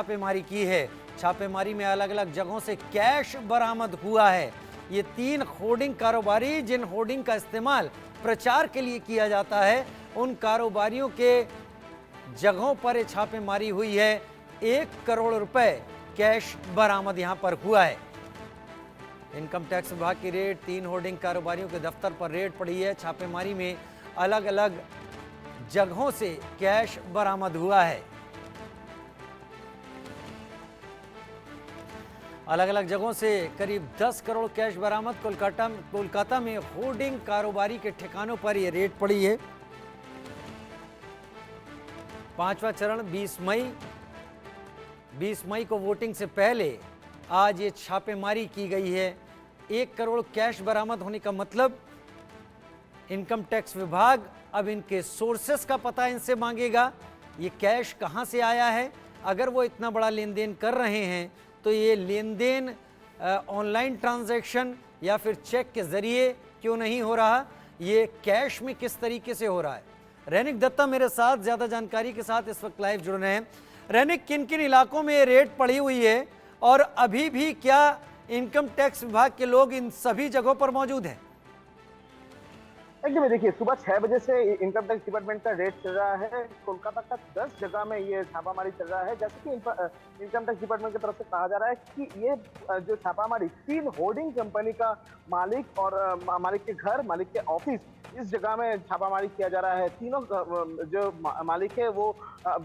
छापेमारी की है। छापेमारी में अलग अलग जगहों से कैश बरामद हुआ है। ये 3 होर्डिंग कारोबारी, जिन होर्डिंग का इस्तेमाल प्रचार के लिए किया जाता है, उन कारोबारियों के जगहों पर ये छापेमारी हुई है। 1 करोड़ रुपए कैश बरामद यहां पर हुआ है। इनकम टैक्स विभाग की रेड, 3 होर्डिंग कारोबारियों के दफ्तर पर रेड पड़ी है। छापेमारी में अलग अलग जगहों से कैश बरामद हुआ है। अलग अलग जगहों से करीब 10 करोड़ कैश बरामद। कोलकाता में होर्डिंग कारोबारी के ठिकानों पर यह रेड पड़ी है। 5वां चरण 20 मई को वोटिंग से पहले आज ये छापेमारी की गई है। 1 करोड़ कैश बरामद होने का मतलब इनकम टैक्स विभाग अब इनके सोर्सेस का पता इनसे मांगेगा। ये कैश कहां से आया है। अगर वो इतना बड़ा लेन देन कर रहे हैं तो ये लेन देन ऑनलाइन ट्रांजैक्शन या फिर चेक के जरिए क्यों नहीं हो रहा, ये कैश में किस तरीके से हो रहा है। रैनिक दत्ता मेरे साथ ज्यादा जानकारी के साथ इस वक्त लाइव जुड़ रहे हैं। रैनिक, किन किन इलाकों में ये रेड पड़ी हुई है और अभी भी क्या इनकम टैक्स विभाग के लोग इन सभी जगहों पर मौजूद हैं? एकदम देखिए, सुबह 6 बजे से इनकम टैक्स डिपार्टमेंट का रेड चल रहा है। कोलकाता का 10 जगह में ये छापामारी चल रहा है। जैसे कि इनकम टैक्स डिपार्टमेंट की तरफ से कहा जा रहा है कि ये जो छापामारी 3 होर्डिंग कंपनी का मालिक और मालिक के घर, मालिक के ऑफिस, इस जगह में छापामारी किया जा रहा है। तीनों जो मालिक है वो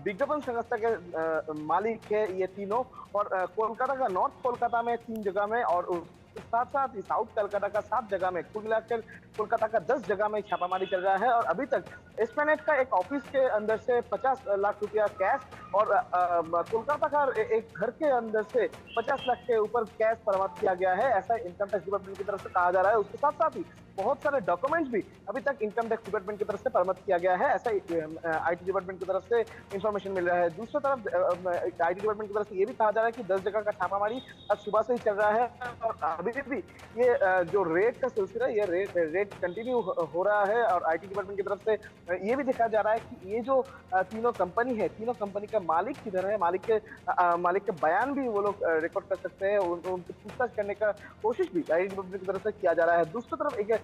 विज्ञापन संस्था के मालिक है ये तीनों, और कोलकाता का नॉर्थ कोलकाता में 3 जगह में और साथ साथ ही साउथ कलकत्ता का 7 जगह में, कुल मिलाकर कोलकाता का 10 जगह में छापामारी चल रहा है। और अभी तक एस्प्लेनेड का एक ऑफिस के अंदर से 50 लाख रुपया कैश और कोलकाता का एक घर के अंदर से 50 लाख के ऊपर कैश बरामद किया गया है, ऐसा इनकम टैक्स डिपार्टमेंट की तरफ से कहा जा रहा है। उसके साथ साथ ही बहुत सारे डॉक्यूमेंट्स भी अभी तक इनकम टैक्स डिपार्टमेंट की तरफ से बरामद किया गया है, ऐसा आईटी डिपार्टमेंट की तरफ से इंफॉर्मेशन मिल रहा है। दूसरी तरफ आईटी डिपार्टमेंट की तरफ से ये भी कहा जा रहा है कि 10 जगह का छापामारी आज सुबह से ही चल रहा है और अभी भी ये जो रेड का सिलसिला, ये रेड कंटिन्यू हो रहा है। और आईटी डिपार्टमेंट की तरफ से ये भी देखा जा रहा है कि ये जो तीनों कंपनी है, तीनों कंपनी का मालिक किधर है, मालिक के बयान भी वो लोग रिकॉर्ड कर सकते हैं, उनकी पूछताछ करने का कोशिश भी आईटी डिपार्टमेंट की तरफ से किया जा रहा है। दूसरी तरफ एक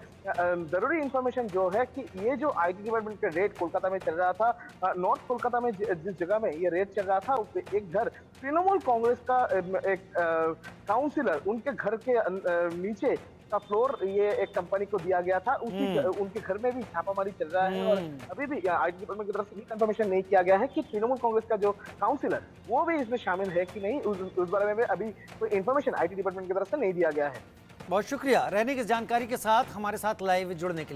जरूरी इंफॉर्मेशन जो है कि ये जो आईटी डिपार्टमेंट का रेड कोलकाता में चल रहा था, नॉर्थ कोलकाता में जिस जगह में ये रेड चल रहा था, उससे एक घर तृणमूल कांग्रेस का एक काउंसिलर, उनके घर के नीचे का फ्लोर ये एक कंपनी को दिया गया था। उनके घर में भी छापामारी चल रहा है और अभी भी आईटी डिपार्टमेंट की तरफ से कंफर्मेशन नहीं किया गया है कि तृणमूल कांग्रेस का जो काउंसिलर वो भी इसमें शामिल है कि नहीं। उस बारे में अभी कोई इंफॉर्मेशन आईटी डिपार्टमेंट की तरफ से नहीं दिया गया है। बहुत शुक्रिया रैनिक इस जानकारी के साथ हमारे साथ लाइव जुड़ने के लिए।